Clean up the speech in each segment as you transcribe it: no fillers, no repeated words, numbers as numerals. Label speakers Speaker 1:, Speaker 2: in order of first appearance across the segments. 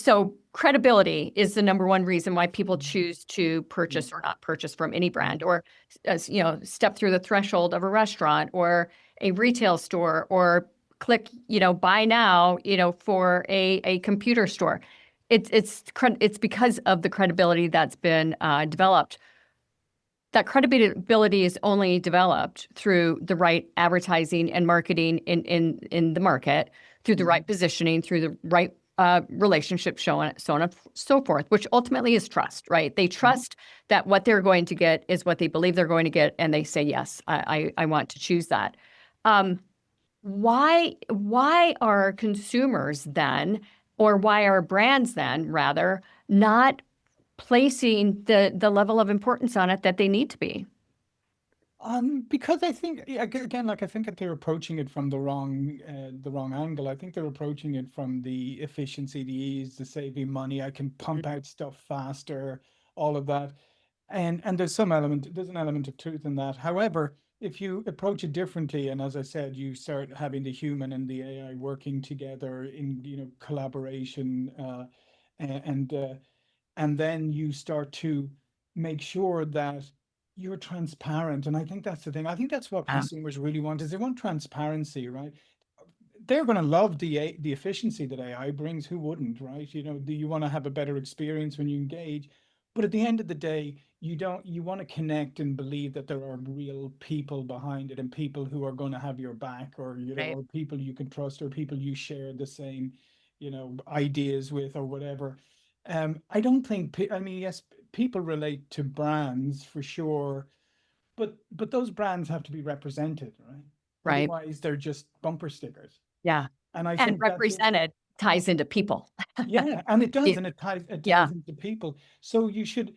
Speaker 1: So credibility is the number one reason why people choose to purchase or not purchase from any brand, or step through the threshold of a restaurant or a retail store, or click buy now for a computer store. It's because of the credibility that's been developed. That credibility is only developed through the right advertising and marketing in the market, through the right positioning, through the right relationship, so on and so forth, which ultimately is trust, right? They trust that what they're going to get is what they believe they're going to get, and they say, yes, I want to choose that. Why are consumers then, or why are brands then, rather, not placing the level of importance on it that they need to be?
Speaker 2: Because I think again, like I think that they're approaching it from the wrong angle. I think they're approaching it from the efficiency, the ease, the saving money. I can pump out stuff faster, all of that, and there's an element of truth in that. However, if you approach it differently, and as I said, you start having the human and the AI working together in collaboration, and and then you start to make sure that you're transparent. And I think that's the thing. I think that's what consumers really want, is they want transparency, right? They're going to love the efficiency that AI brings. Who wouldn't, right? Do you want to have a better experience when you engage? But at the end of the day, you want to connect and believe that there are real people behind it, and people who are going to have your back, or
Speaker 1: Right.
Speaker 2: or people you can trust, or people you share the same ideas with, or whatever. I don't think I mean, yes, people relate to brands for sure, but those brands have to be represented, right?
Speaker 1: Right.
Speaker 2: Otherwise, they're just bumper stickers.
Speaker 1: Yeah.
Speaker 2: And I
Speaker 1: And
Speaker 2: think that's it.
Speaker 1: represented ties into people.
Speaker 2: Yeah, and it does,
Speaker 1: Yeah.
Speaker 2: and it ties
Speaker 1: Yeah.
Speaker 2: into people. So you should.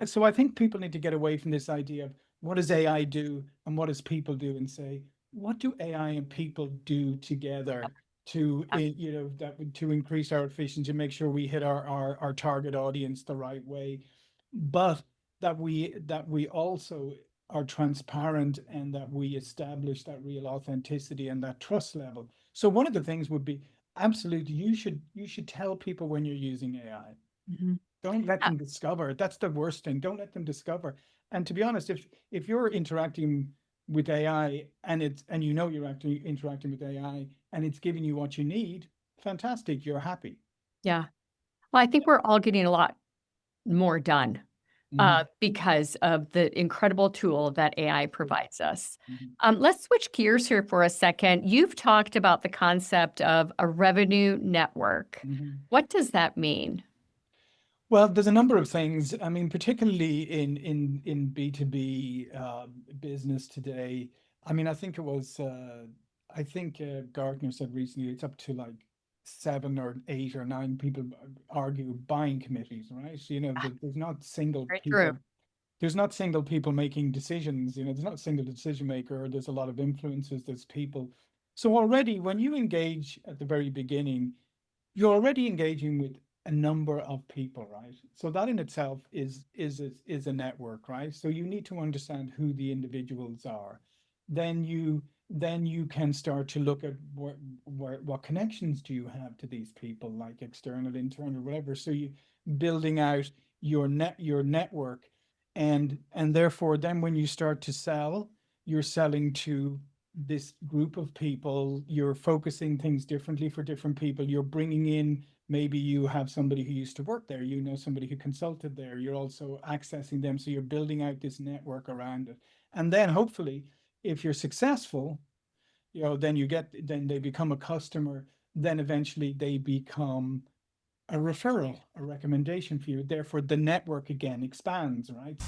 Speaker 2: So I think people need to get away from this idea of what does AI do and what does people do, and say, what do AI and people do together to
Speaker 1: Yeah.
Speaker 2: to increase our efficiency, make sure we hit our target audience the right way, but that we also are transparent, and that we establish that real authenticity and that trust level. So one of the things would be, absolutely, you should tell people when you're using AI.
Speaker 1: Mhm.
Speaker 2: Don't let
Speaker 1: Yeah.
Speaker 2: them discover. That's the worst thing. Don't let them discover. And to be honest, if you're interacting with AI, and you're actually interacting with AI, and it's giving you what you need, fantastic, you're happy.
Speaker 1: Yeah. Well, I think we're all getting a lot more done
Speaker 2: Mhm,
Speaker 1: because of the incredible tool that AI provides us.
Speaker 2: mhm,
Speaker 1: Let's switch gears here for a second. You've talked about the concept of a revenue network.
Speaker 2: mhm.
Speaker 1: What does that mean?
Speaker 2: Well, there's a number of things. I mean, particularly in B2B business today. I mean, I think Gartner said recently it's up to like 7 or 8 or 9 people argue buying committees, right? So, there's not single
Speaker 1: Very true.
Speaker 2: people. There's not single people making decisions. There's not a single decision maker. There's a lot of influences. There's people. So already, when you engage at the very beginning, you're already engaging with a number of people, right? So that in itself is a network, right? So you need to understand who the individuals are. Then you can start to look at what connections do you have to these people, like external, internal, whatever. So you building out your network, and therefore then when you start to sell, you're selling to this group of people. You're focusing things differently for different people. You're bringing in, maybe you have somebody who used to work there, somebody who consulted there. You're also accessing them, so you're building out this network around it. And then hopefully, if you're successful, then they become a customer. Then eventually they become a referral, a recommendation for you. Therefore the network again expands, right?